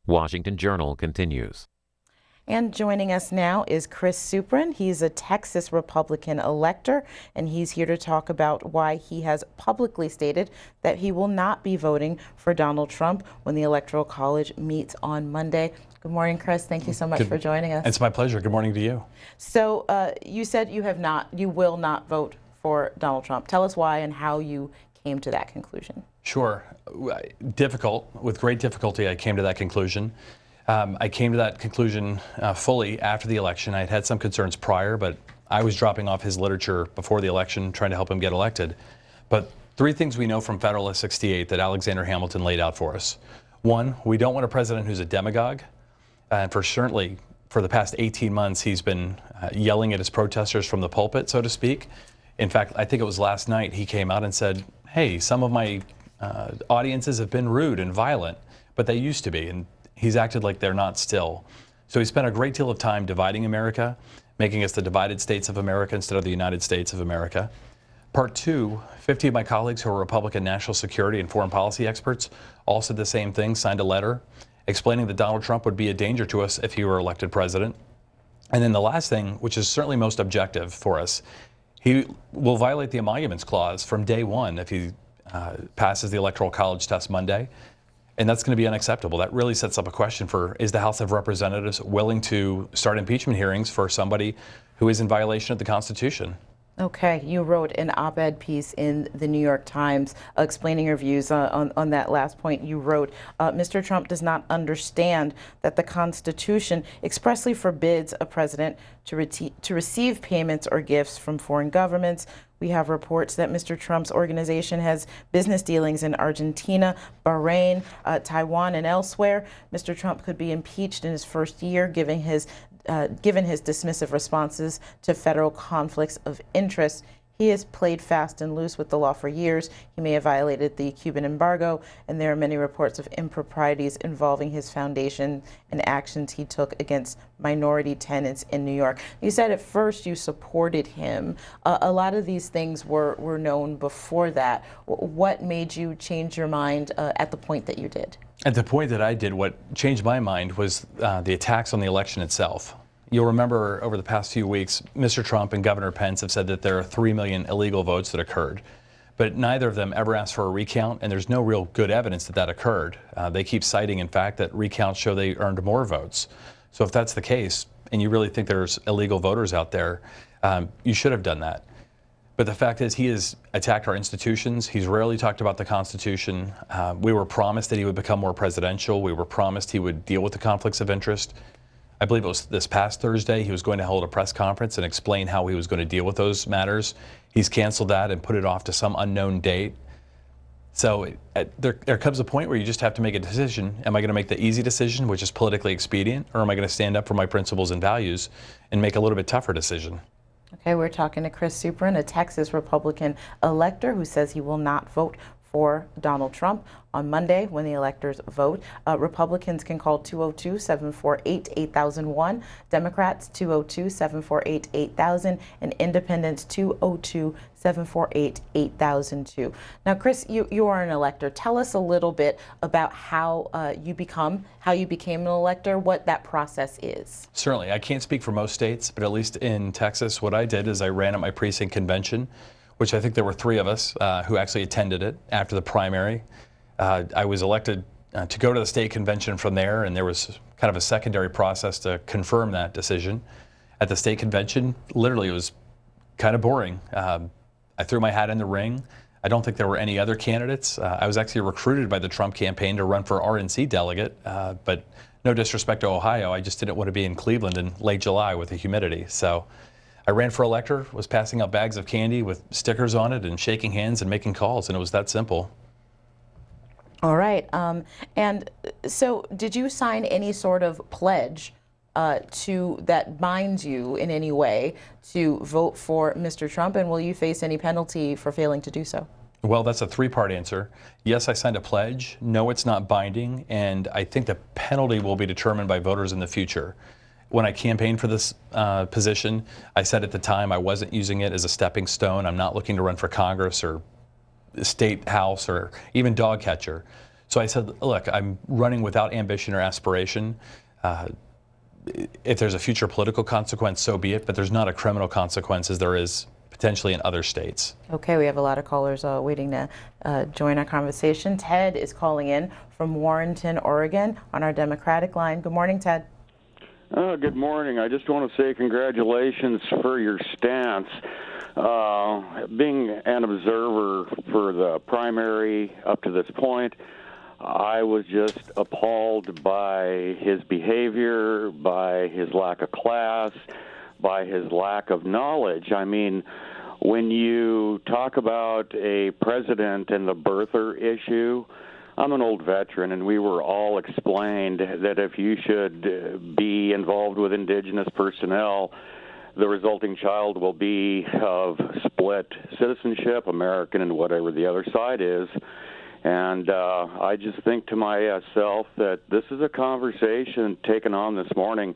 Washington Journal continues. And joining us now is Chris Suprun. He's a Texas Republican elector, and he's here to talk about why he has publicly stated that he will not be voting for Donald Trump when the Electoral College meets on Monday. Good morning, Chris. Thank you so much for joining us. It's my pleasure. Good morning to you. So you said you will not vote for Donald Trump. Tell us why and how you came to that conclusion. Sure. With great difficulty, I came to that conclusion. I came to that conclusion fully after the election. I had some concerns prior, but I was dropping off his literature before the election, trying to help him get elected. But three things we know from Federalist 68 that Alexander Hamilton laid out for us. One, we don't want a president who's a demagogue. And certainly for the past 18 months, he's been yelling at his protesters from the pulpit, so to speak. In fact, I think it was last night he came out and said, hey, some of my audiences have been rude and violent, but they used to be. And he's acted like they're not still. So he spent a great deal of time dividing America, making us the divided states of America instead of the United States of America. Part two, 50 of my colleagues who are Republican national security and foreign policy experts all said the same thing, signed a letter explaining that Donald Trump would be a danger to us if he were elected president. And then the last thing, which is certainly most objective for us, he will violate the emoluments clause from day one if he passes the Electoral College test Monday. And that's going to be unacceptable. That really sets up a question for, is the House of Representatives willing to start impeachment hearings for somebody who is in violation of the Constitution? Okay, you wrote an op-ed piece in the New York Times explaining your views on that last point. You wrote, Mr. Trump does not understand that the Constitution expressly forbids a president to receive payments or gifts from foreign governments. We have reports that Mr. Trump's organization has business dealings in Argentina, Bahrain, Taiwan, and elsewhere. Mr. Trump could be impeached in his first year, given his dismissive responses to federal conflicts of interest. He has played fast and loose with the law for years. He may have violated the Cuban embargo, and there are many reports of improprieties involving his foundation and actions he took against minority tenants in New York. You said at first you supported him. A lot of these things were known before that. What made you change your mind at the point that you did? At the point that I did, what changed my mind was the attacks on the election itself. You'll remember over the past few weeks, Mr. Trump and Governor Pence have said that there are 3 million illegal votes that occurred, but neither of them ever asked for a recount, and there's no real good evidence that that occurred. They keep citing, in fact, that recounts show they earned more votes. So if that's the case, and you really think there's illegal voters out there, you should have done that. But the fact is, he has attacked our institutions. He's rarely talked about the Constitution. We were promised that he would become more presidential. We were promised he would deal with the conflicts of interest. I believe it was this past Thursday, he was going to hold a press conference and explain how he was going to deal with those matters. He's canceled that and put it off to some unknown date. So there comes a point where you just have to make a decision. Am I going to make the easy decision, which is politically expedient, or am I going to stand up for my principles and values and make a little bit tougher decision? Okay, we're talking to Chris Suprun, a Texas Republican elector who says he will not vote for Donald Trump on Monday when the electors vote. Republicans can call 202-748-8001, Democrats 202-748-8000, and Independents 202-748-8002. Now, Chris, you are an elector. Tell us a little bit about how you became an elector, what that process is. Certainly. I can't speak for most states, but at least in Texas, what I did is I ran at my precinct convention, which I think there were 3 of us who actually attended it after the primary. I was elected to go to the state convention from there, and there was kind of a secondary process to confirm that decision. At the state convention, literally it was kind of boring. I threw my hat in the ring. I don't think there were any other candidates. I was actually recruited by the Trump campaign to run for RNC delegate, but no disrespect to Ohio, I just didn't want to be in Cleveland in late July with the humidity. So I ran for elector, was passing out bags of candy with stickers on it and shaking hands and making calls, and it was that simple. All right. And so did you sign any sort of pledge that binds you in any way to vote for Mr. Trump, and will you face any penalty for failing to do so? Well, that's a 3-part answer. Yes, I signed a pledge. No, it's not binding, and I think the penalty will be determined by voters in the future. When I campaigned for this position, I said at the time I wasn't using it as a stepping stone. I'm not looking to run for Congress or state house or even dog catcher. So I said, look, I'm running without ambition or aspiration. If there's a future political consequence, so be it, but there's not a criminal consequence as there is potentially in other states. Okay, we have a lot of callers waiting to join our conversation. Ted is calling in from Warrenton, Oregon on our Democratic line. Good morning, Ted. Good morning. I just want to say congratulations for your stance. Being an observer for the primary up to this point, I was just appalled by his behavior, by his lack of class, by his lack of knowledge. I mean, when you talk about a president and the birther issue, I'm an old veteran, and we were all explained that if you should be involved with indigenous personnel, the resulting child will be of split citizenship, American and whatever the other side is. And I just think to myself that this is a conversation taken on this morning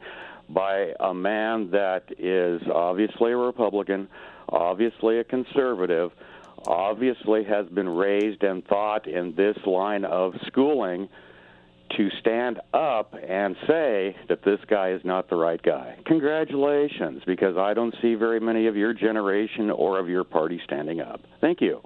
by a man that is obviously a Republican, obviously a conservative, obviously has been raised and taught in this line of schooling to stand up and say that this guy is not the right guy. Congratulations, because I don't see very many of your generation or of your party standing up. Thank you.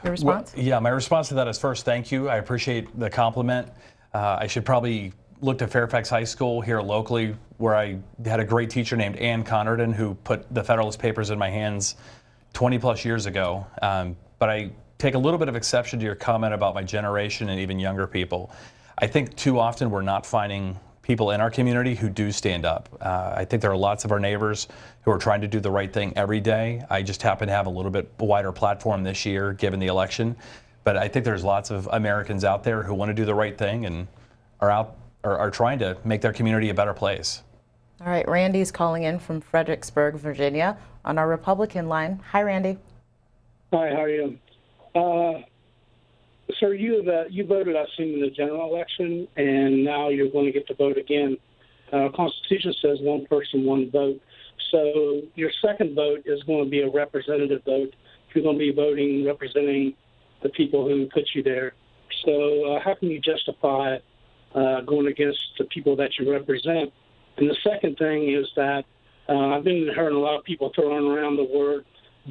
Your response? Well, yeah, my response to that is first, thank you. I appreciate the compliment. I should probably look to Fairfax High School here locally, where I had a great teacher named Ann Connerton who put the Federalist Papers in my hands 20 plus years ago. But I take a little bit of exception to your comment about my generation and even younger people. I think too often we're not finding people in our community who do stand up. I think there are lots of our neighbors who are trying to do the right thing every day. I just happen to have a little bit wider platform this year given the election. But I think there's lots of Americans out there who want to do the right thing and are trying to make their community a better place. All right, Randy's calling in from Fredericksburg, Virginia on our Republican line. Hi, Randy. Hi, how are you? Sir, you voted, I assume, in the general election, and now you're going to get to vote again. Constitution says one person, one vote. So your second vote is going to be a representative vote. You're going to be voting representing the people who put you there. So how can you justify going against the people that you represent? And the second thing is that I've been hearing a lot of people throwing around the word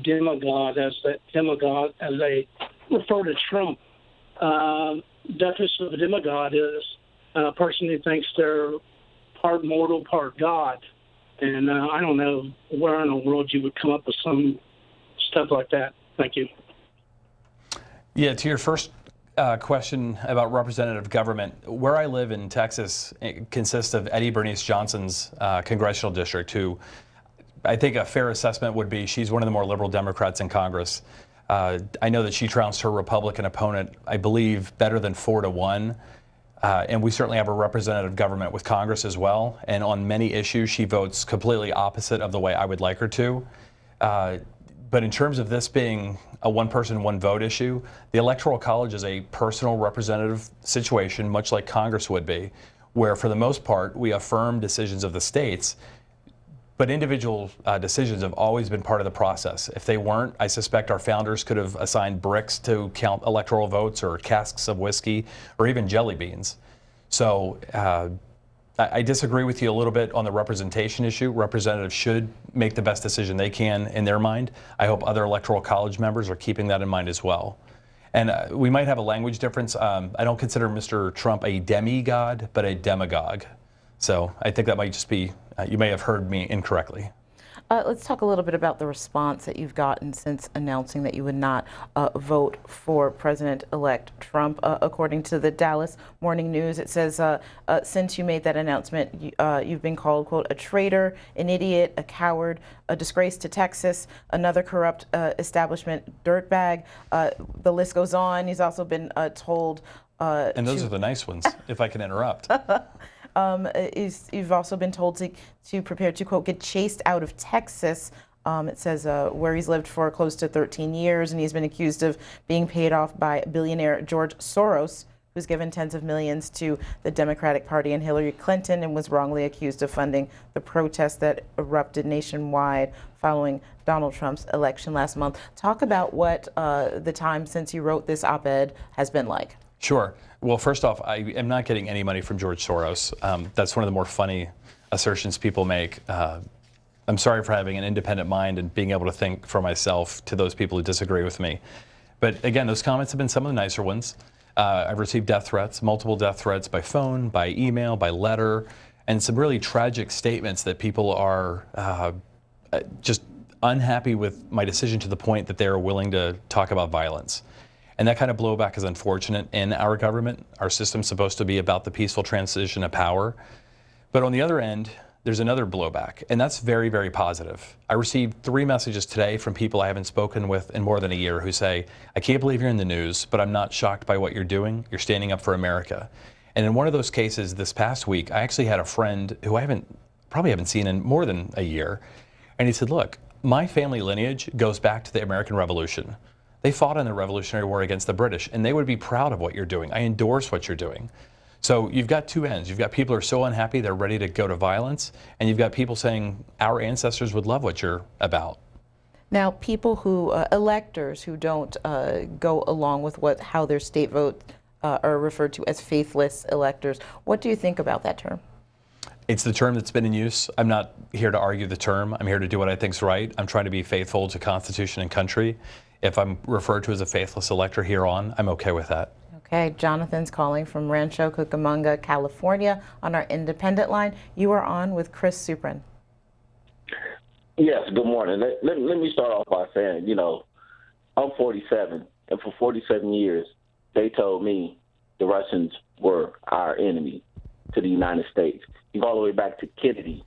demagogue as they refer to Trump. Definition of a demagogue is a person who thinks they're part mortal, part God. And I don't know where in the world you would come up with some stuff like that. Thank you. Yeah, to your first question about representative government, where I live in Texas consists of Eddie Bernice Johnson's congressional district, who I think a fair assessment would be she's one of the more liberal Democrats in Congress. I know that she trounced her Republican opponent, I believe, better than 4-1. And we certainly have a representative government with Congress as well. And on many issues, she votes completely opposite of the way I would like her to. But in terms of this being a one-person, one-vote issue, the Electoral College is a personal representative situation, much like Congress would be, where for the most part, we affirm decisions of the states. But individual decisions have always been part of the process. If they weren't, I suspect our founders could have assigned bricks to count electoral votes or casks of whiskey or even jelly beans. So I disagree with you a little bit on the representation issue. Representatives should make the best decision they can in their mind. I hope other Electoral College members are keeping that in mind as well. And we might have a language difference. I don't consider Mr. Trump a demigod, but a demagogue. So I think that might just be, you may have heard me incorrectly. Let's talk a little bit about the response that you've gotten since announcing that you would not vote for President-elect Trump. According to the Dallas Morning News, it says, since you made that announcement, you've been called, quote, a traitor, an idiot, a coward, a disgrace to Texas, another corrupt establishment dirtbag. The list goes on. He's also been told... and those are the nice ones, if I can interrupt. You've also been told to prepare to, quote, get chased out of Texas. It says where he's lived for close to 13 years, and he's been accused of being paid off by billionaire George Soros, who's given tens of millions to the Democratic Party and Hillary Clinton, and was wrongly accused of funding the protests that erupted nationwide following Donald Trump's election last month. Talk about what the time since you wrote this op-ed has been like. Sure. Well, first off, I am not getting any money from George Soros. That's one of the more funny assertions people make. I'm sorry for having an independent mind and being able to think for myself to those people who disagree with me. But again, those comments have been some of the nicer ones. I've received death threats, multiple death threats by phone, by email, by letter, and some really tragic statements that people are just unhappy with my decision to the point that they are willing to talk about violence. And that kind of blowback is unfortunate in our government. Our system's supposed to be about the peaceful transition of power. But on the other end, there's another blowback, and that's very, very positive. I received 3 messages today from people I haven't spoken with in more than a year who say, I can't believe you're in the news, but I'm not shocked by what you're doing. You're standing up for America. And in one of those cases this past week, I actually had a friend who I probably haven't seen in more than a year. And he said, look, my family lineage goes back to the American Revolution. They fought in the Revolutionary War against the British, and they would be proud of what you're doing. I endorse what you're doing. So you've got two ends. You've got people who are so unhappy they're ready to go to violence, and you've got people saying our ancestors would love what you're about. Now, people who, electors who don't go along with how their state votes are referred to as faithless electors, what do you think about that term? It's the term that's been in use. I'm not here to argue the term. I'm here to do what I think's right. I'm trying to be faithful to Constitution and country. If I'm referred to as a faithless elector here on, I'm okay with that. Okay, Jonathan's calling from Rancho Cucamonga, California on our independent line. You are on with Chris Suprun. Yes, good morning. Let me start off by saying, I'm 47, and for 47 years, they told me the Russians were our enemy to the United States. You go all the way back to Kennedy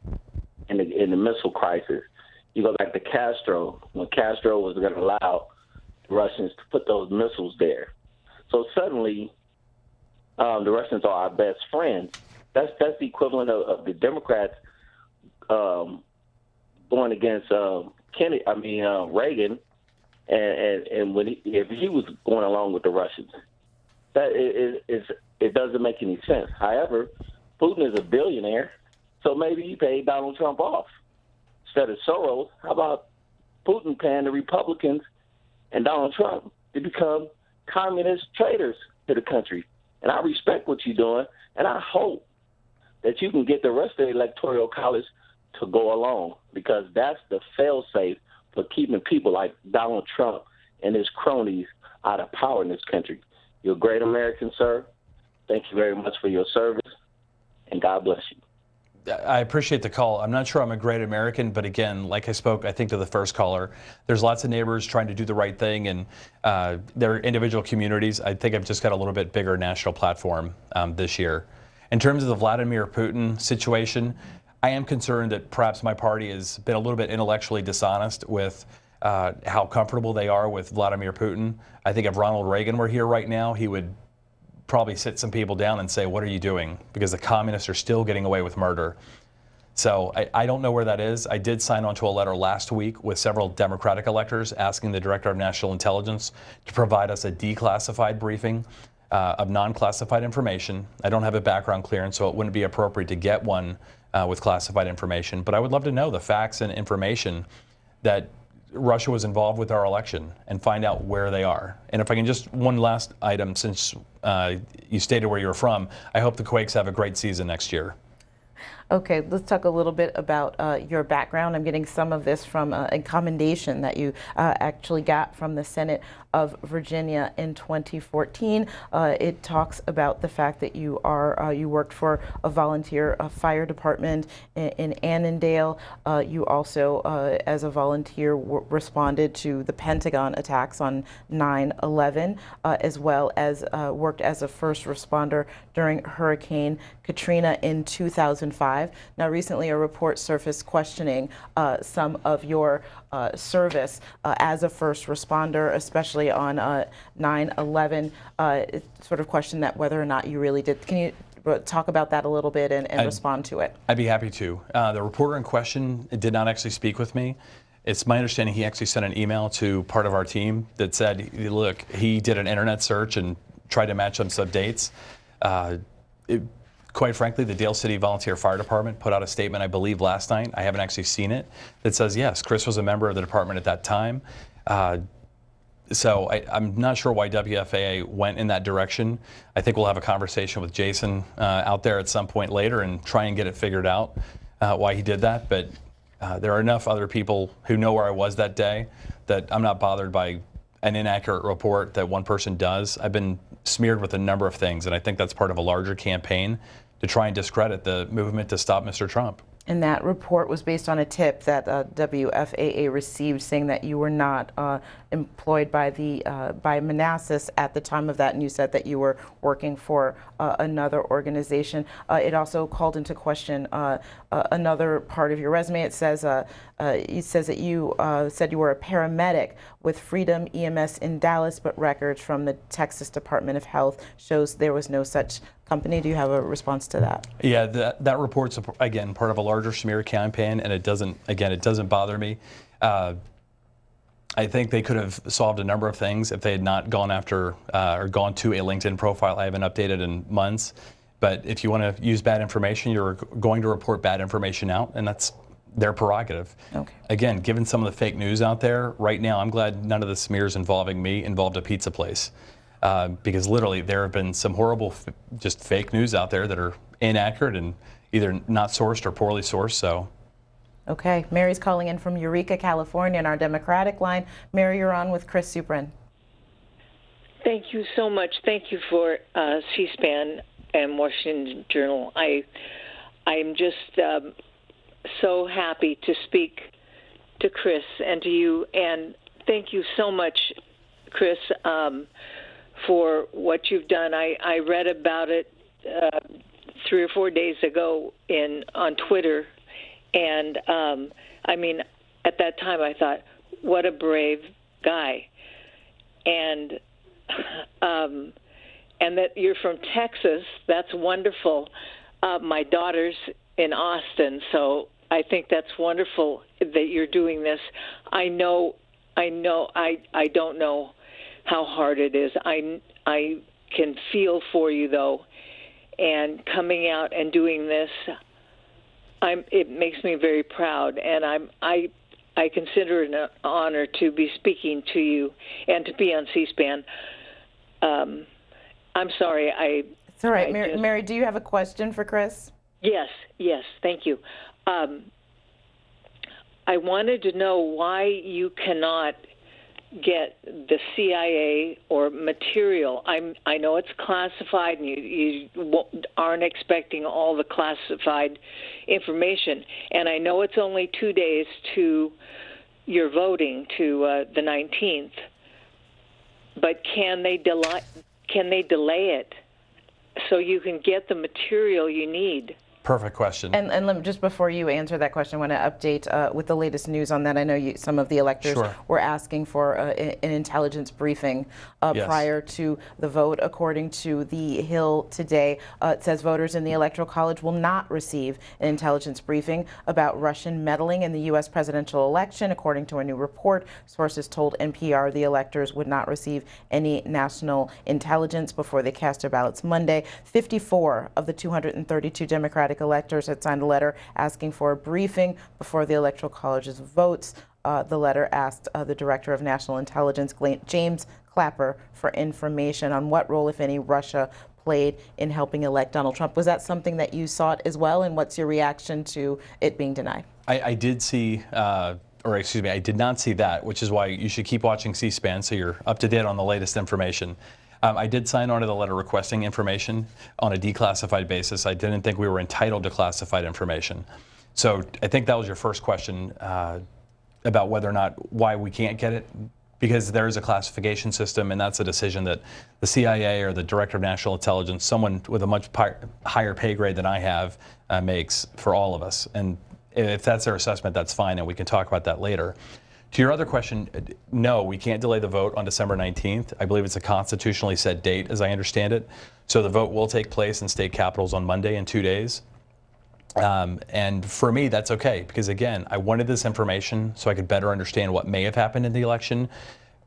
in the missile crisis. You go back to Castro, when Castro was going to allow the Russians to put those missiles there. So suddenly, the Russians are our best friends. That's the equivalent of the Democrats going against Reagan, and if he was going along with the Russians, it doesn't make any sense. However, Putin is a billionaire, so maybe he paid Donald Trump off instead of Soros. How about Putin paying the Republicans and Donald Trump to become communist traitors to the country? And I respect what you're doing, and I hope that you can get the rest of the Electoral College to go along, because that's the fail-safe for keeping people like Donald Trump and his cronies out of power in this country. You're a great American, sir. Thank you very much for your service, and God bless you. I appreciate the call. I'm not sure I'm a great American, but again, like I spoke, I think, to the first caller, there's lots of neighbors trying to do the right thing, and their individual communities. I think I've just got a little bit bigger national platform this year. In terms of the Vladimir Putin situation, I am concerned that perhaps my party has been a little bit intellectually dishonest with how comfortable they are with Vladimir Putin. I think if Ronald Reagan were here right now, he would probably sit some people down and say, what are you doing? Because the communists are still getting away with murder. So I don't know where that is. I did sign on to a letter last week with several Democratic electors asking the Director of National Intelligence to provide us a declassified briefing of non-classified information. I don't have a background clearance, so it wouldn't be appropriate to get one with classified information. But I would love to know the facts and information that Russia was involved with our election and find out where they are. And if I can just, one last item, since you stated where you're from, I hope the Quakes have a great season next year. Okay, let's talk a little bit about your background. I'm getting some of this from a commendation that you actually got from the Senate of Virginia in 2014. It talks about the fact that you worked for a volunteer fire department in Annandale. You also, as a volunteer, responded to the Pentagon attacks on 9/11, as well as worked as a first responder during Hurricane Katrina in 2005. Now, recently a report surfaced questioning some of your service as a first responder, especially on 9/11. It sort of questioned that whether or not you really did. Can you talk about that a little bit and respond to it? I'd be happy to. The reporter in question did not actually speak with me. It's my understanding he actually sent an email to part of our team that said, look, he did an internet search and tried to match up some dates. Quite frankly, the Dale City Volunteer Fire Department put out a statement, I believe, last night. I haven't actually seen it. That says, yes, Chris was a member of the department at that time. So I'm not sure why WFAA went in that direction. I think we'll have a conversation with Jason out there at some point later and try and get it figured out why he did that. But there are enough other people who know where I was that day that I'm not bothered by an inaccurate report that one person does. I've been smeared with a number of things, and I think that's part of a larger campaign to try and discredit the movement to stop Mr. Trump. And that report was based on a tip that WFAA received saying that you were not employed by Manassas at the time of that, and you said that you were working for another organization. It also called into question another part of your resume. It says that you said you were a paramedic with Freedom EMS in Dallas, but records from the Texas Department of Health shows there was no such company. Do you have a response to that? Yeah, that report's, again, part of a larger smear campaign, and it doesn't bother me. I think they could have solved a number of things if they had not gone after or gone to a LinkedIn profile I haven't updated in months. But if you want to use bad information, you're going to report bad information out, and that's their prerogative. Okay. Again, given some of the fake news out there right now, I'm glad none of the smears involving me involved a pizza place. Because literally there have been some horrible just fake news out there that are inaccurate and either not sourced or poorly sourced. So, okay, Mary's calling in from Eureka, California, on our Democratic line. Mary, you're on with Chris Suprun. Thank you so much. Thank you for C-SPAN and Washington Journal. I'm just so happy to speak to Chris and to you, and thank you so much, Chris, for what you've done. I read about it 3 or 4 days ago on Twitter, and I mean, at that time I thought, what a brave guy, and that you're from Texas. That's wonderful. My daughter's in Austin, so I think that's wonderful that you're doing this. I don't know how hard it is. I can feel for you, though, and coming out and doing this, it makes me very proud, and I consider it an honor to be speaking to you and to be on C-SPAN. I'm sorry. It's all right, Mary. Do you have a question for Chris? Yes. Thank you. I wanted to know why you cannot get the CIA or material. I know it's classified, and you aren't expecting all the classified information. And I know it's only 2 days to your voting, to the 19th. But can they delay it so you can get the material you need? Perfect question. And let me, just before you answer that question, I want to update with the latest news on that. I know some of the electors were asking for an intelligence briefing prior to the vote. According to The Hill today, it says voters in the Electoral College will not receive an intelligence briefing about Russian meddling in the U.S. presidential election. According to a new report, sources told NPR the electors would not receive any national intelligence before they cast their ballots Monday. 54 of the 232 Democratic electors had signed a letter asking for a briefing before the Electoral College's votes. The letter asked the Director of National Intelligence, James Clapper, for information on what role, if any, Russia played in helping elect Donald Trump. Was that something that you sought as well, and what's your reaction to it being denied? I did see, or excuse me, I did not see that, which is why you should keep watching C-SPAN so you're up to date on the latest information. I did sign on to the letter requesting information on a declassified basis. I didn't think we were entitled to classified information. So I think that was your first question about whether or not why we can't get it, because there is a classification system, and that's a decision that the CIA or the Director of National Intelligence, someone with a much higher pay grade than I have, makes for all of us. And if that's their assessment, that's fine, and we can talk about that later. To your other question, no, we can't delay the vote on December 19th. I believe it's a constitutionally set date, as I understand it. So the vote will take place in state capitals on Monday in 2 days. And for me, that's okay, because again, I wanted this information so I could better understand what may have happened in the election.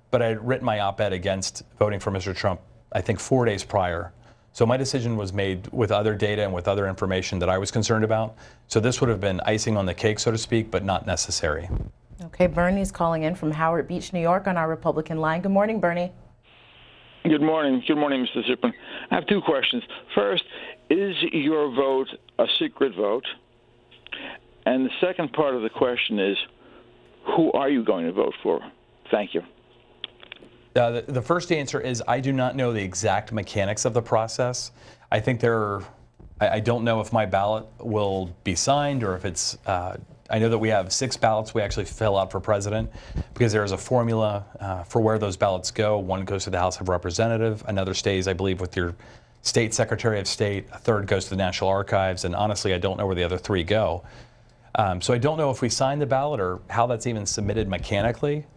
But I had written my op-ed against voting for Mr. Trump, I think 4 days prior. So my decision was made with other data and with other information that I was concerned about. So this would have been icing on the cake, so to speak, but not necessary. Okay, Bernie's calling in from Howard Beach, New York on our Republican line. Good morning, Bernie. Good morning. Good morning, Mr. Suprun. I have two questions. First, is your vote a secret vote? And the second part of the question is, who are you going to vote for? Thank you. The first answer is I do not know the exact mechanics of the process. I think I don't know if my ballot will be signed or if it's, I know that we have 6 ballots we actually fill out for president because there is a formula for where those ballots go. One goes to the House of Representatives, another stays, I believe, with your state Secretary of State, a third goes to the National Archives, and honestly, I don't know where the other 3 go. So I don't know if we sign the ballot or how that's even submitted mechanically.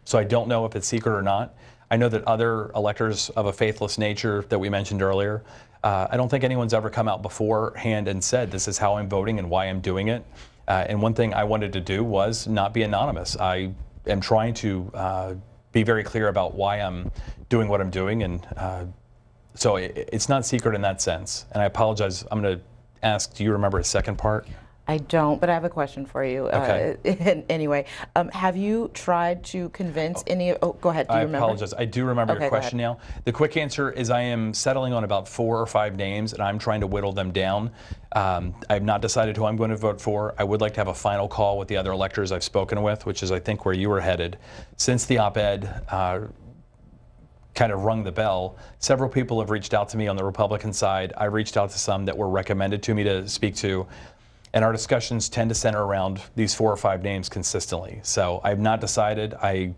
So I don't know if it's secret or not. I know that other electors of a faithless nature that we mentioned earlier, I don't think anyone's ever come out beforehand and said this is how I'm voting and why I'm doing it. And one thing I wanted to do was not be anonymous. I am trying to be very clear about why I'm doing what I'm doing, and so it's not secret in that sense. And I apologize. I'm going to ask, do you remember a second part? I don't, but I have a question for you. Okay. Anyway, have you tried to convince any? Oh, go ahead. Do you remember? I apologize. I do remember Okay, your go question now. The quick answer is I am settling on about 4 or 5 names, and I'm trying to whittle them down. I have not decided who I'm going to vote for. I would like to have a final call with the other electors I've spoken with, which is, I think, where you were headed. Since the op-ed kind of rung the bell, several people have reached out to me on the Republican side. I reached out to some that were recommended to me to speak to. And our discussions tend to center around these 4 or 5 names consistently. So I have not decided. I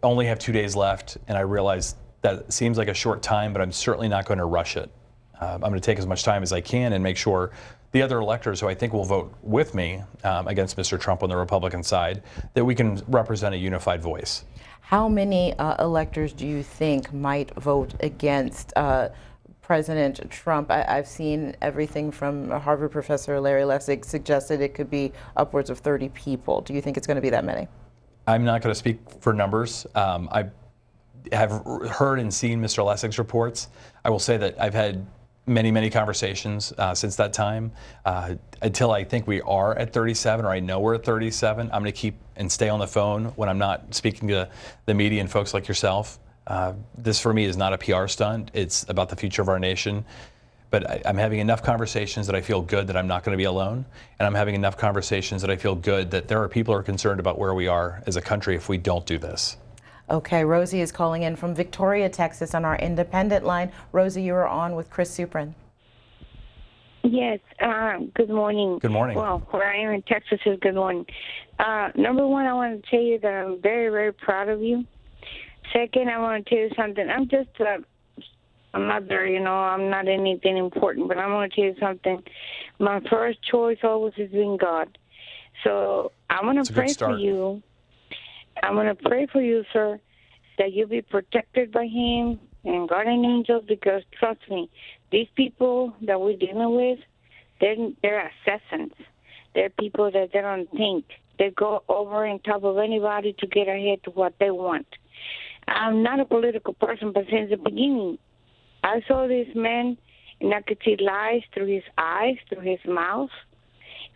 only have 2 days left, and I realize that seems like a short time, but I'm certainly not going to rush it. I'm going to take as much time as I can and make sure the other electors who I think will vote with me against Mr. Trump on the Republican side, that we can represent a unified voice. How many electors do you think might vote against President Trump? I've seen everything from Harvard professor Larry Lessig suggested it could be upwards of 30 people. Do you think it's going to be that many? I'm not going to speak for numbers. I have heard and seen Mr. Lessig's reports. I will say that I've had many conversations since that time. Until I think we are at 37, or I know we're at 37, I'm going to keep and stay on the phone when I'm not speaking to the media and folks like yourself. This for me is not a PR stunt. It's about the future of our nation. But I'm having enough conversations that I feel good that I'm not going to be alone. And I'm having enough conversations that I feel good that there are people who are concerned about where we are as a country if we don't do this. Okay, Rosie is calling in from Victoria, Texas on our independent line. Rosie, you are on with Chris Suprun. Yes, good morning. Good morning. Well, where I am in Texas is good morning. Number one, I want to tell you that I'm very proud of you. Second, I want to tell you something. I'm just a mother, you know. I'm not anything important, but I want to tell you something. My first choice always has been God. So I want to pray for you. I'm going to pray for you, sir, that you'll be protected by Him and guardian angels, because trust me, these people that we're dealing with, they're assassins. They're people that they don't think. They go over on top of anybody to get ahead to what they want. I'm not a political person, but since the beginning, I saw this man, and I could see lies through his eyes, through his mouth,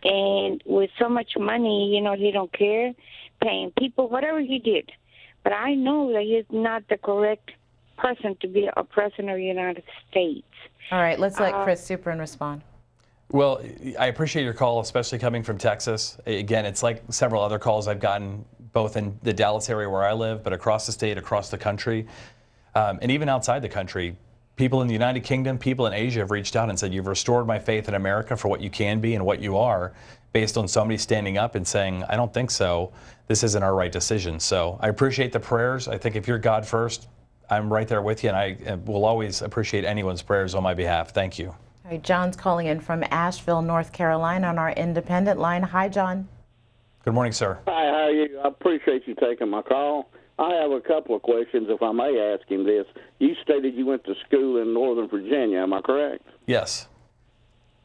and with so much money, you know, he don't care, paying people, whatever he did. But I know that he's not the correct person to be a president of the United States. All right, let's let Chris Suprun respond. Well, I appreciate your call, especially coming from Texas. Again, it's like several other calls I've gotten, both in the Dallas area where I live, but across the state, across the country, and even outside the country. People in the United Kingdom, people in Asia have reached out and said, you've restored my faith in America for what you can be and what you are, based on somebody standing up and saying, I don't think so. This isn't our right decision. So I appreciate the prayers. I think if you're God first, I'm right there with you, and I will always appreciate anyone's prayers on my behalf. Thank you. All right, John's calling in from Asheville, North Carolina on our independent line. Hi, John. Good morning, sir. Hi, how are you? I appreciate you taking my call. I have a couple of questions, if I may ask him this. You stated you went to school in Northern Virginia, am I correct? Yes.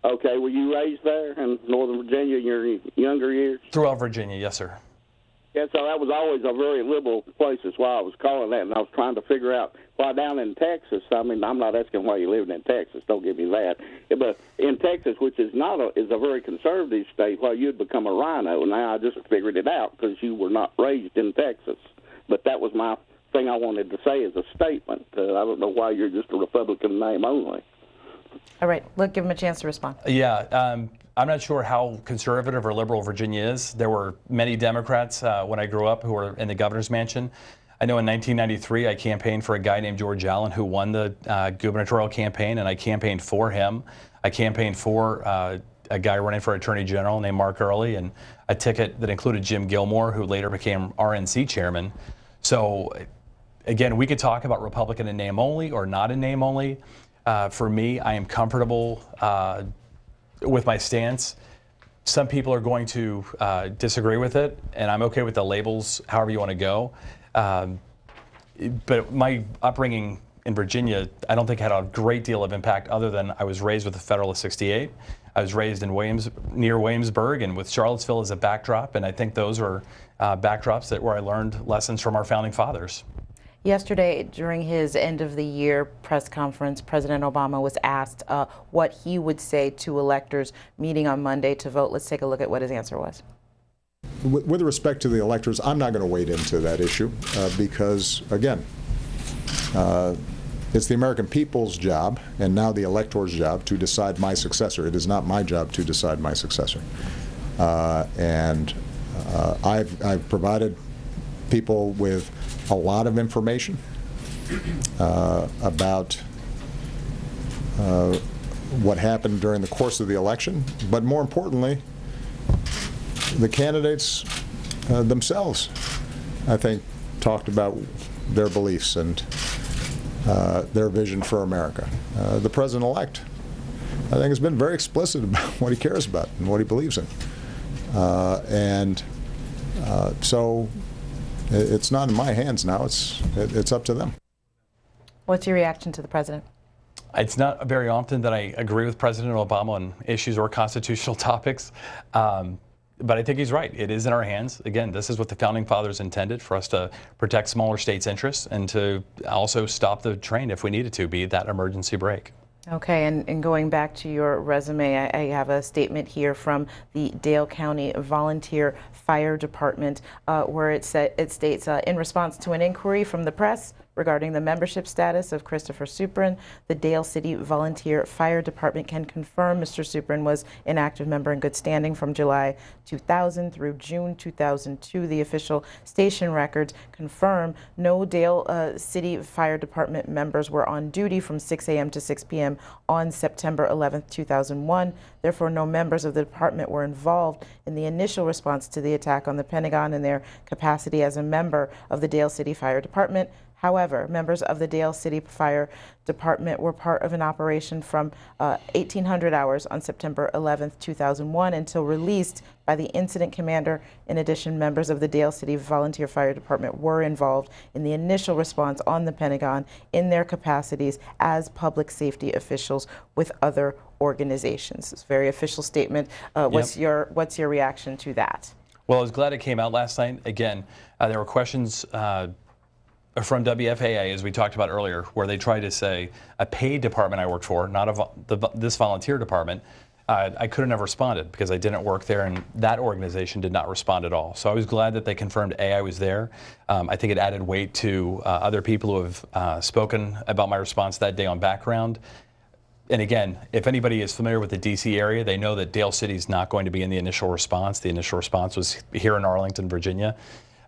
Okay, were you raised there in Northern Virginia in your younger years? Throughout Virginia, yes, sir. Yeah, so that was always a very liberal place. That's why I was calling that, and I was trying to figure out why down in Texas. I mean, I'm not asking why you're living in Texas. Don't give me that. But in Texas, which is is a very conservative state, why you'd become a rhino. Now I just figured it out because you were not raised in Texas. But that was my thing I wanted to say as a statement. I don't know why you're just a Republican name only. All right, let's give him a chance to respond. Yeah, I'm not sure how conservative or liberal Virginia is. There were many Democrats when I grew up who were in the governor's mansion. I know in 1993 I campaigned for a guy named George Allen who won the gubernatorial campaign, and I campaigned for him. I campaigned for a guy running for attorney general named Mark Earley, and a ticket that included Jim Gilmore, who later became RNC chairman. So again, we could talk about Republican in name only or not in name only. For me, I am comfortable with my stance. Some people are going to disagree with it, and I'm okay with the labels, however you want to go. But my upbringing in Virginia, I don't think had a great deal of impact other than I was raised with the Federalist 68. I was raised in near Williamsburg and with Charlottesville as a backdrop, and I think those were backdrops where I learned lessons from our founding fathers. Yesterday, during his end of the year press conference, President Obama was asked what he would say to electors meeting on Monday to vote. Let's take a look at what his answer was. With respect to the electors, I'm not going to wade into that issue because, again, it's the American people's job and now the elector's job to decide my successor. It is not my job to decide my successor. I've provided people with a lot of information about what happened during the course of the election, but more importantly, the candidates themselves, I think, talked about their beliefs and their vision for America. The president-elect, I think, has been very explicit about what he cares about and what he believes in. So it's not in my hands now. It's up to them. What's your reaction to the president? It's not very often that I agree with President Obama on issues or constitutional topics, but I think he's right. It is in our hands. Again, this is what the founding fathers intended, for us to protect smaller states' interests and to also stop the train if we needed to, be that emergency brake. Okay, and going back to your resume, I have a statement here from the Dale County Volunteer Fire Department where it states, in response to an inquiry from the press regarding the membership status of Christopher Suprun, the Dale City Volunteer Fire Department can confirm Mr. Suprun was an active member in good standing from July 2000 through June 2002. The official station records confirm no Dale City Fire Department members were on duty from 6 a.m. to 6 p.m. on September 11, 2001. Therefore, no members of the department were involved in the initial response to the attack on the Pentagon in their capacity as a member of the Dale City Fire Department. However, members of the Dale City Fire Department were part of an operation from 1800 hours on September 11, 2001 until released by the incident commander. In addition, members of the Dale City Volunteer Fire Department were involved in the initial response on the Pentagon in their capacities as public safety officials with other organizations. It's a very official statement. What's your reaction to that? Well, I was glad it came out last night. Again, there were questions from WFAA, as we talked about earlier, where they tried to say a paid department I worked for, not this volunteer department. I couldn't have responded because I didn't work there, and that organization did not respond at all. So I was glad that they confirmed I was there. I think it added weight to other people who have spoken about my response that day on background. And again, if anybody is familiar with the D.C. area, they know that Dale City is not going to be in the initial response. The initial response was here in Arlington, Virginia,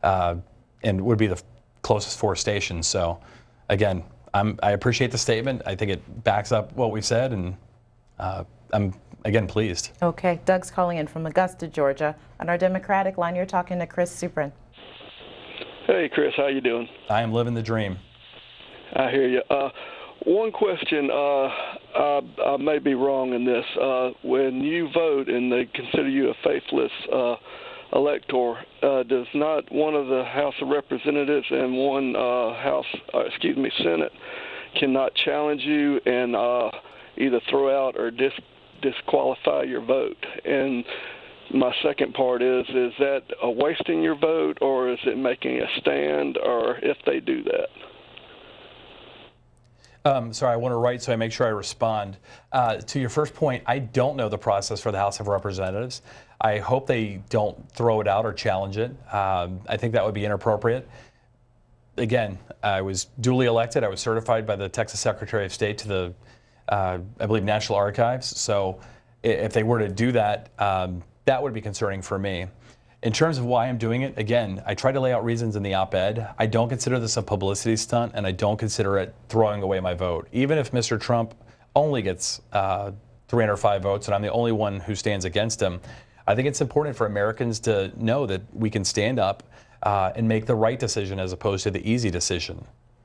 and would be the closest 4 stations. So again, I appreciate the statement. I think it backs up what we said, and I'm again pleased. Okay, Doug's calling in from Augusta, Georgia. On our Democratic line, you're talking to Chris Suprun. Hey Chris, how you doing? I am living the dream. I hear you. One question, I may be wrong in this. When you vote and they consider you a faithless elector, does not one of the House of Representatives and one Senate cannot challenge you and either throw out or disqualify your vote? And my second part is that wasting your vote, or is it making a stand, or if they do that? Sorry, I want to write so I make sure I respond. To your first point, I don't know the process for the House of Representatives. I hope they don't throw it out or challenge it. I think that would be inappropriate. Again, I was duly elected. I was certified by the Texas Secretary of State to the, I believe, National Archives. So if they were to do that, that would be concerning for me. In terms of why I'm doing it, again, I try to lay out reasons in the op-ed. I don't consider this a publicity stunt, and I don't consider it throwing away my vote. Even if Mr. Trump only gets 305 votes and I'm the only one who stands against him, I think it's important for Americans to know that we can stand up and make the right decision as opposed to the easy decision.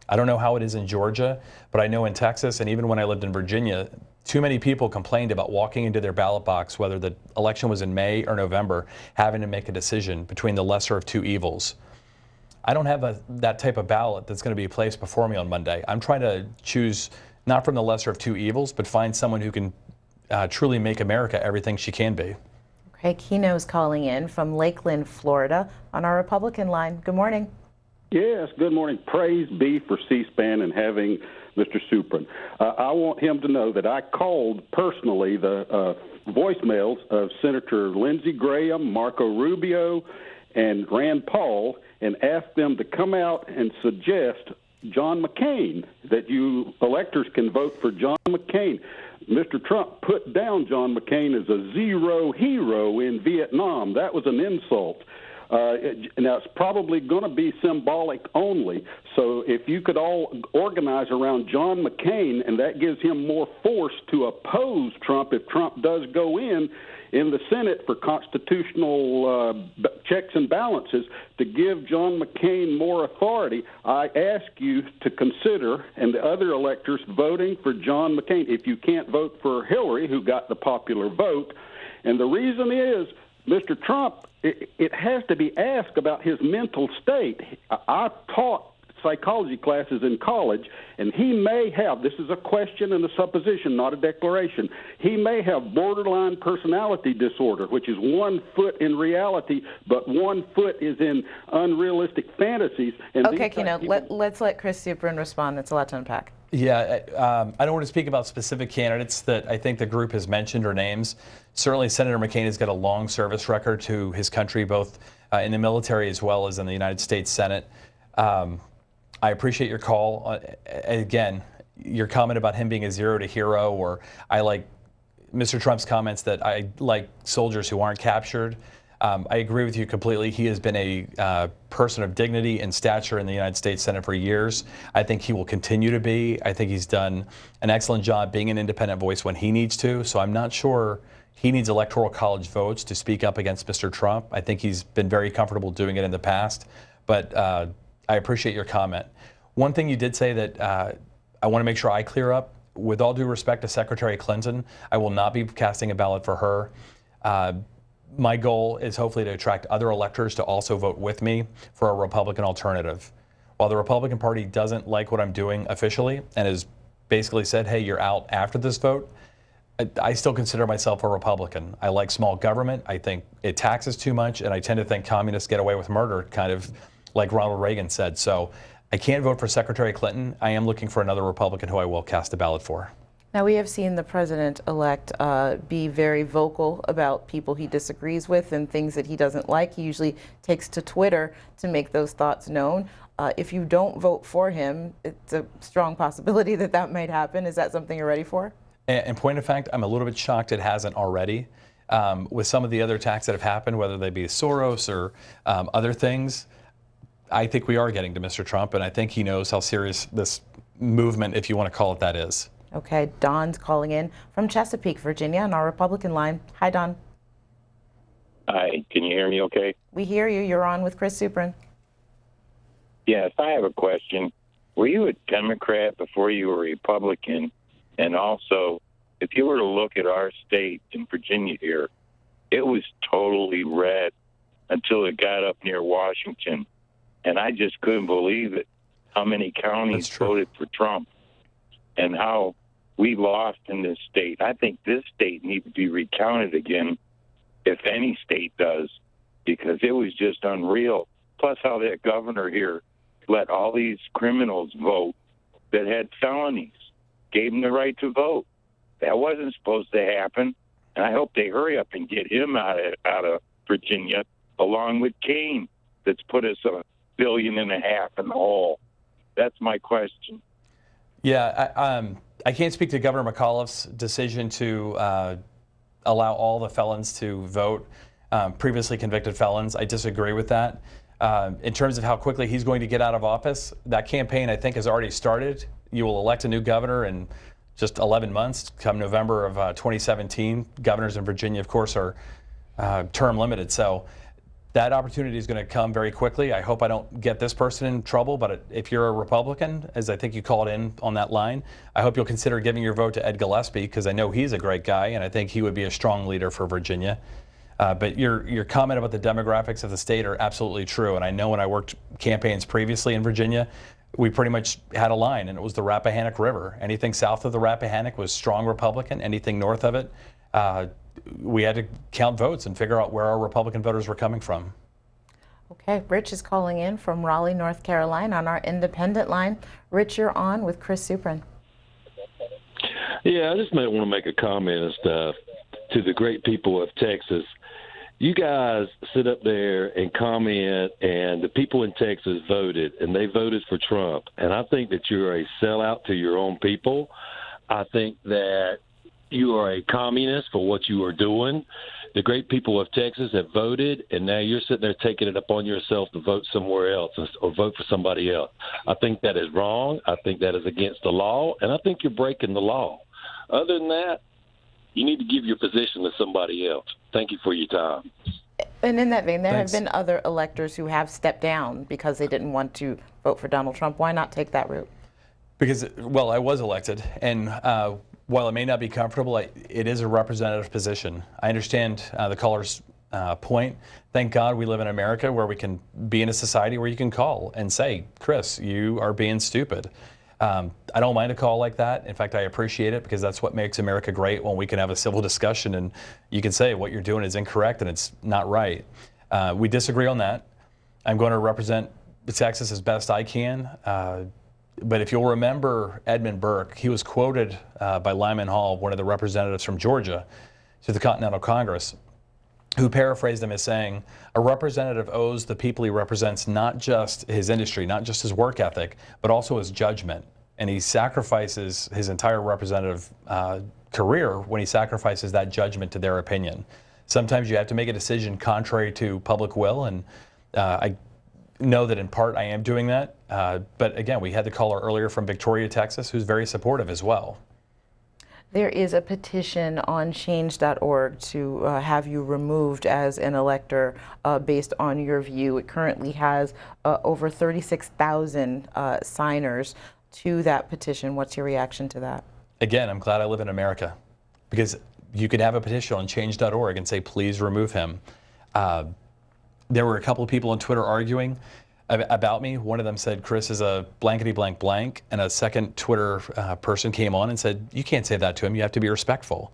I don't know how it is in Georgia, but I know in Texas, and even when I lived in Virginia, too many people complained about walking into their ballot box, whether the election was in May or November, having to make a decision between the lesser of two evils. I don't have that type of ballot that's going to be placed before me on Monday. I'm trying to choose not from the lesser of two evils, but find someone who can truly make America everything she can be. Okay, Kino's calling in from Lakeland, Florida, on our Republican line. Good morning. Yes, good morning. Praise be for C-SPAN and having Mr. Suprun. I want him to know that I called personally the voicemails of Senator Lindsey Graham, Marco Rubio, and Rand Paul and asked them to come out and suggest John McCain, that you electors can vote for John McCain. Mr. Trump put down John McCain as a zero hero in Vietnam. That was an insult. Now, it's probably going to be symbolic only. So if you could all organize around John McCain, and that gives him more force to oppose Trump if Trump does go in the Senate for constitutional checks and balances, to give John McCain more authority, I ask you to consider, and the other electors, voting for John McCain. If you can't vote for Hillary, who got the popular vote, and the reason is, Mr. Trump, it has to be asked about his mental state. I taught psychology classes in college, and he may have, this is a question and a supposition, not a declaration, he may have borderline personality disorder, which is 1 foot in reality, but 1 foot is in unrealistic fantasies. And okay, Kino, let's let Chris Suprun respond. That's a lot to unpack. Yeah, I don't want to speak about specific candidates that I think the group has mentioned or names. Certainly, Senator McCain has got a long service record to his country, both in the military as well as in the United States Senate. I appreciate your call. Again, your comment about him being a zero to hero, or I like Mr. Trump's comments that I like soldiers who aren't captured. I agree with you completely. He has been a person of dignity and stature in the United States Senate for years. I think he will continue to be. I think he's done an excellent job being an independent voice when he needs to. So I'm not sure he needs Electoral College votes to speak up against Mr. Trump. I think he's been very comfortable doing it in the past. But I appreciate your comment. One thing you did say that I want to make sure I clear up, with all due respect to Secretary Clinton, I will not be casting a ballot for her. My goal is hopefully to attract other electors to also vote with me for a Republican alternative. While the Republican Party doesn't like what I'm doing officially and has basically said, hey, you're out after this vote, I still consider myself a Republican. I like small government. I think it taxes too much, and I tend to think communists get away with murder, kind of like Ronald Reagan said. So I can't vote for Secretary Clinton. I am looking for another Republican who I will cast a ballot for. Now, we have seen the president-elect be very vocal about people he disagrees with and things that he doesn't like. He usually takes to Twitter to make those thoughts known. If you don't vote for him, it's a strong possibility that that might happen. Is that something you're ready for? In point of fact, I'm a little bit shocked it hasn't already. With some of the other attacks that have happened, whether they be Soros or other things, I think we are getting to Mr. Trump, and I think he knows how serious this movement, if you want to call it that, is. Okay, Don's calling in from Chesapeake, Virginia, on our Republican line. Hi, Don. Hi, can you hear me okay? We hear you. You're on with Chris Suprun. Yes, I have a question. Were you a Democrat before you were a Republican? And also, if you were to look at our state in Virginia here, it was totally red until it got up near Washington. And I just couldn't believe it, how many counties voted for Trump and how we lost in this state. I think this state needs to be recounted again if any state does, because it was just unreal. Plus how that governor here let all these criminals vote that had felonies, gave them the right to vote. That wasn't supposed to happen, and I hope they hurry up and get him out of Virginia, along with Kane, that's put us $1.5 billion in the hole. That's my question. Yeah, I can't speak to Governor McAuliffe's decision to allow all the felons to vote, previously convicted felons. I disagree with that. In terms of how quickly he's going to get out of office, that campaign, I think, has already started. You will elect a new governor in just 11 months, come November of 2017. Governors in Virginia, of course, are term limited. So that opportunity is going to come very quickly. I hope I don't get this person in trouble, but if you're a Republican, as I think you called in on that line, I hope you'll consider giving your vote to Ed Gillespie, because I know he's a great guy, and I think he would be a strong leader for Virginia. But your comment about the demographics of the state are absolutely true, and I know when I worked campaigns previously in Virginia, we pretty much had a line, and it was the Rappahannock River. Anything south of the Rappahannock was strong Republican. Anything north of it, we had to count votes and figure out where our Republican voters were coming from. Okay, Rich is calling in from Raleigh, North Carolina on our independent line. Rich, you're on with Chris Suprun. Yeah, I just might want to make a comment and stuff to the great people of Texas. You guys sit up there and comment, and the people in Texas voted, and they voted for Trump. And I think that you're a sellout to your own people. I think that you are a communist for what you are doing. The great people of Texas have voted, and now you're sitting there taking it upon yourself to vote somewhere else or vote for somebody else. I think that is wrong. I think that is against the law, and I think you're breaking the law. Other than that, you need to give your position to somebody else. Thank you for your time. And in that vein, there Thanks. have been other electors who have stepped down because they didn't want to vote for Donald Trump. Why not take that route? Because, well, I was elected, and while it may not be comfortable, it is a representative position. I understand the caller's point. Thank God we live in America where we can be in a society where you can call and say, Chris, you are being stupid. I don't mind a call like that. In fact, I appreciate it, because that's what makes America great, when we can have a civil discussion and you can say what you're doing is incorrect and it's not right. We disagree on that. I'm going to represent Texas as best I can. But if you'll remember Edmund Burke, he was quoted by Lyman Hall, one of the representatives from Georgia, to the Continental Congress, who paraphrased him as saying, a representative owes the people he represents not just his industry, not just his work ethic, but also his judgment. And he sacrifices his entire representative career when he sacrifices that judgment to their opinion. Sometimes you have to make a decision contrary to public will, and I know that in part I am doing that. But again, we had the caller earlier from Victoria, Texas, who's very supportive as well. There is a petition on change.org to have you removed as an elector based on your view. It currently has over 36,000 signers to that petition. What's your reaction to that? Again, I'm glad I live in America, because you could have a petition on change.org and say, please remove him. There were a couple of people on Twitter arguing about me. One of them said Chris is a blankety blank blank, and a second Twitter person came on and said, you can't say that to him, you have to be respectful.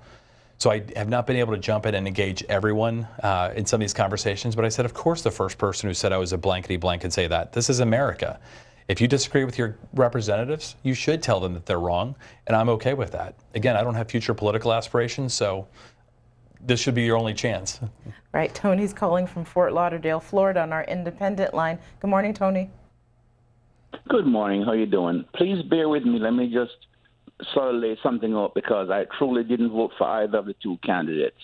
So I have not been able to jump in and engage everyone in some of these conversations, but I said, of course the first person who said I was a blankety blank can say that. This is America. If you disagree with your representatives, you should tell them that they're wrong, and I'm okay with that. Again, I don't have future political aspirations, so this should be your only chance. Right, Tony's calling from Fort Lauderdale, Florida on our independent line. Good morning, Tony. Good morning. How you doing? Please bear with me. Let me just sort of lay something up, because I truly didn't vote for either of the two candidates.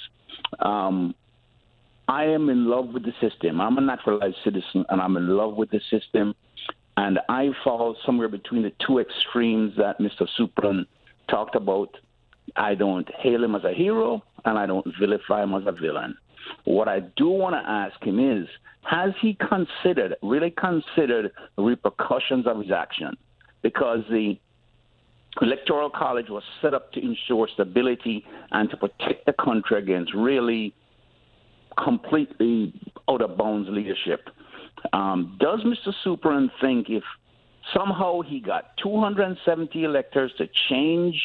I am in love with the system. I'm a naturalized citizen, and I'm in love with the system. And I fall somewhere between the two extremes that Mr. Suprun talked about. I don't hail him as a hero, and I don't vilify him as a villain. What I do want to ask him is, has he really considered the repercussions of his action? Because the Electoral College was set up to ensure stability and to protect the country against really completely out-of-bounds leadership. Does Mr. Suprun think if somehow he got 270 electors to change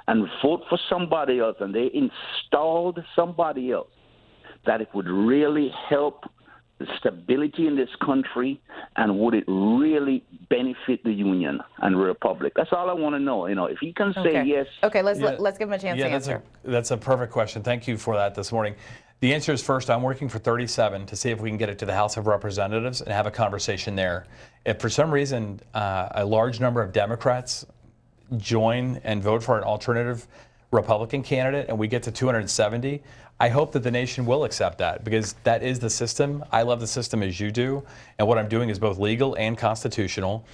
and vote for somebody else, and they installed somebody else, that it would really help the stability in this country, and would it really benefit the Union and Republic? That's all I want to know. You know, if he can say yes. Okay, let's give him a chance to answer. That's a perfect question. Thank you for that this morning. The answer is, first, I'm working for 37 to see if we can get it to the House of Representatives and have a conversation there. If for some reason a large number of Democrats join and vote for an alternative Republican candidate and we get to 270, I hope that the nation will accept that, because that is the system. I love the system as you do, and what I'm doing is both legal and constitutional.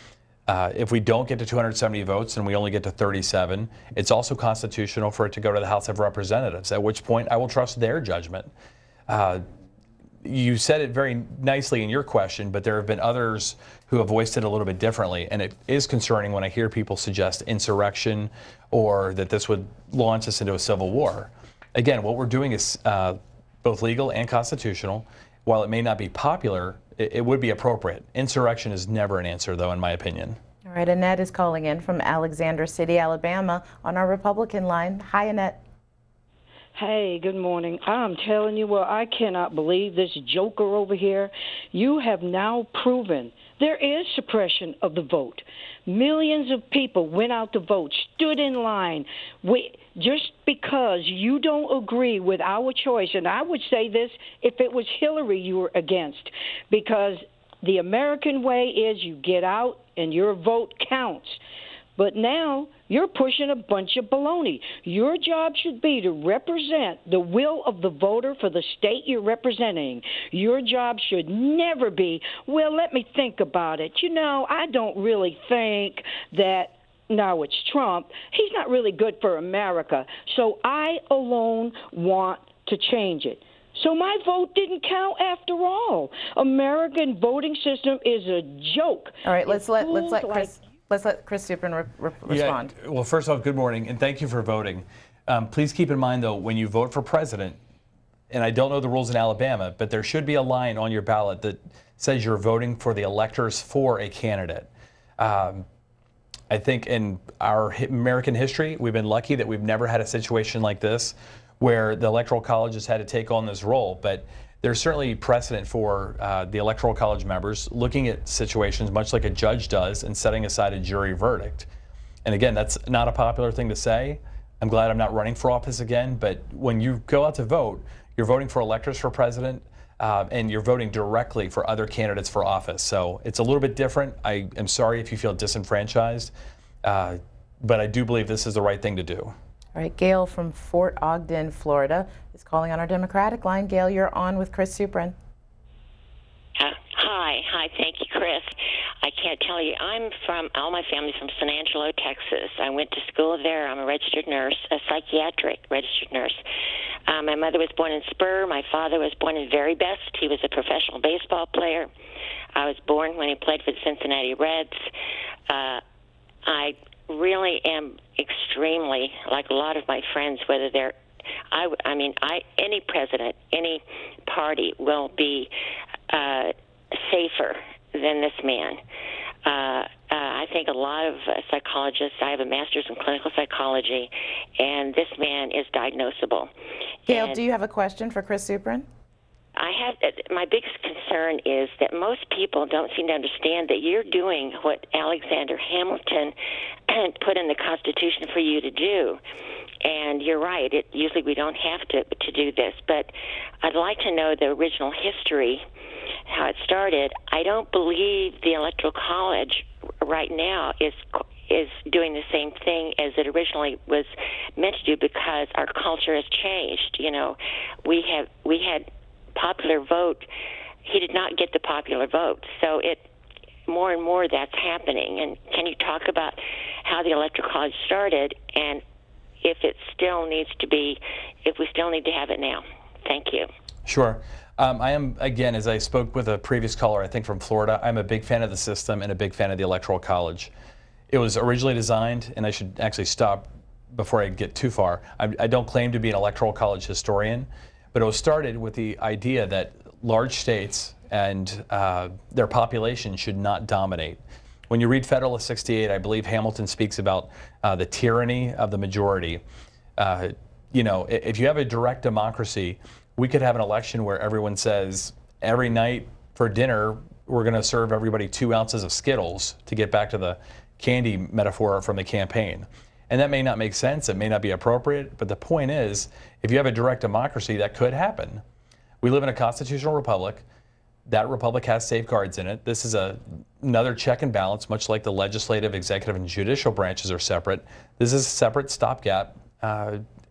If we don't get to 270 votes and we only get to 37, it's also constitutional for it to go to the House of Representatives, at which point I will trust their judgment. You said it very nicely in your question, but there have been others who have voiced it a little bit differently, and it is concerning when I hear people suggest insurrection or that this would launch us into a civil war. Again, what we're doing is both legal and constitutional. While it may not be popular, it would be appropriate. Insurrection is never an answer, though, in my opinion. All right, Annette is calling in from Alexander City, Alabama, on our Republican line. Hi, Annette. Hey, good morning. I'm telling you, well, I cannot believe this joker over here. You have now proven there is suppression of the vote. Millions of people went out to vote, stood in line. Just because you don't agree with our choice, and I would say this if it was Hillary you were against, because the American way is you get out and your vote counts. But now you're pushing a bunch of baloney. Your job should be to represent the will of the voter for the state you're representing. Your job should never be, well, let me think about it. You know, I don't really think that now it's Trump. He's not really good for America. So I alone want to change it. So my vote didn't count after all. American voting system is a joke. All right, let's let Chris Suprun respond. Yeah, well, first off, good morning, and thank you for voting. Please keep in mind, though, when you vote for president, and I don't know the rules in Alabama, but there should be a line on your ballot that says you're voting for the electors for a candidate. I think in our American history, we've been lucky that we've never had a situation like this where the Electoral College has had to take on this role. But there's certainly precedent for the Electoral College members looking at situations much like a judge does and setting aside a jury verdict. And again, that's not a popular thing to say. I'm glad I'm not running for office again, but when you go out to vote, you're voting for electors for president, and you're voting directly for other candidates for office. So it's a little bit different. I am sorry if you feel disenfranchised, but I do believe this is the right thing to do. All right, Gail from Fort Ogden, Florida, is calling on our Democratic line. Gail, you're on with Chris Suprun. Hi, thank you, Chris. I can't tell you, all my family's from San Angelo, Texas. I went to school there. I'm a registered nurse, a psychiatric registered nurse. My mother was born in Spur. My father was born in Very Best. He was a professional baseball player. I was born when he played for the Cincinnati Reds. I really am extremely, like a lot of my friends, whether they're, any president, any party will be safer than this man. I think a lot of psychologists, I have a master's in clinical psychology, and this man is diagnosable. Gail, do you have a question for Chris Suprun? My biggest concern is that most people don't seem to understand that you're doing what Alexander Hamilton put in the Constitution for you to do. And you're right, usually we don't have to do this, but I'd like to know the original history, how it started. I don't believe the Electoral College right now is doing the same thing as it originally was meant to do, because our culture has changed. You know, we had popular vote. He did not get the popular vote, so more and more that's happening. And can you talk about how the Electoral College started and if we still need to have it now? Thank you. Sure. I am, again, as I spoke with a previous caller, I think from Florida, I'm a big fan of the system and a big fan of the Electoral College. It was originally designed, and I should actually stop before I get too far. I don't claim to be an Electoral College historian, but it was started with the idea that large states and their population should not dominate. When you read Federalist 68, I believe Hamilton speaks about the tyranny of the majority. You know, if you have a direct democracy we could have an election where everyone says every night for dinner we're going to serve everybody 2 ounces of Skittles, to get back to the candy metaphor from the campaign. And that may not make sense, it may not be appropriate, but the point is, if you have a direct democracy, that could happen. We live in a constitutional republic. That republic has safeguards in it. This is another check and balance, much like the legislative, executive, and judicial branches are separate. This is a separate stopgap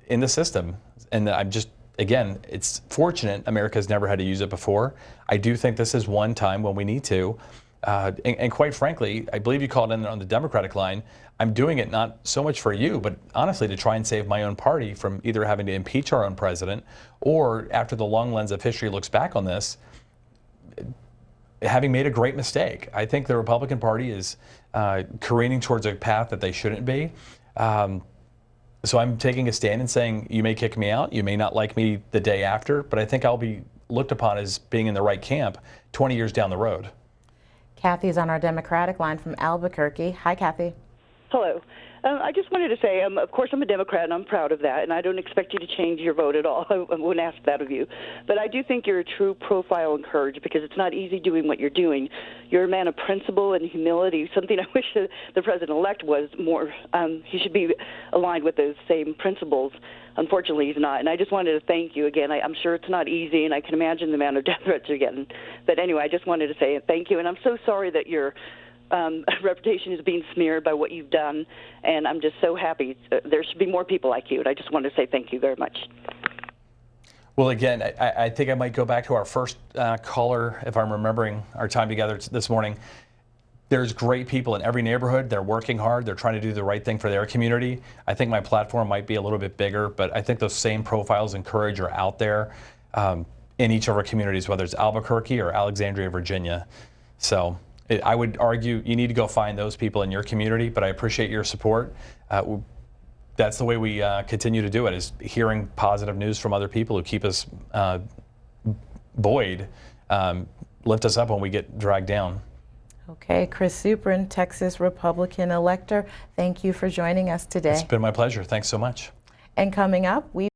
in the system. And I'm just, again, it's fortunate America's never had to use it before. I do think this is one time when we need to. And quite frankly, I believe you called in on the Democratic line. I'm doing it not so much for you, but honestly to try and save my own party from either having to impeach our own president, or after the long lens of history looks back on this, having made a great mistake. I think the Republican Party is careening towards a path that they shouldn't be. So I'm taking a stand and saying, you may kick me out, you may not like me the day after, but I think I'll be looked upon as being in the right camp 20 years down the road. Kathy's on our Democratic line from Albuquerque. Hi, Kathy. Hello. I just wanted to say, of course, I'm a Democrat, and I'm proud of that, and I don't expect you to change your vote at all. I wouldn't ask that of you. But I do think you're a true profile and courage, because it's not easy doing what you're doing. You're a man of principle and humility, something I wish the president-elect was more. He should be aligned with those same principles. Unfortunately, he's not. And I just wanted to thank you again. I'm sure it's not easy, and I can imagine the amount of death threats you're getting. But anyway, I just wanted to say thank you, and I'm so sorry that your reputation is being smeared by what you've done, and I'm just so happy. There should be more people like you, and I just wanted to say thank you very much. Well, again, I think I might go back to our first caller, if I'm remembering our time together this morning. There's great people in every neighborhood. They're working hard. They're trying to do the right thing for their community. I think my platform might be a little bit bigger, but I think those same profiles and courage are out there in each of our communities, whether it's Albuquerque or Alexandria, Virginia. So I would argue you need to go find those people in your community, but I appreciate your support. That's the way we continue to do it, is hearing positive news from other people who keep us buoyed, lift us up when we get dragged down. Okay, Chris Suprun, Texas Republican elector, thank you for joining us today. It's been my pleasure. Thanks so much. And coming up, we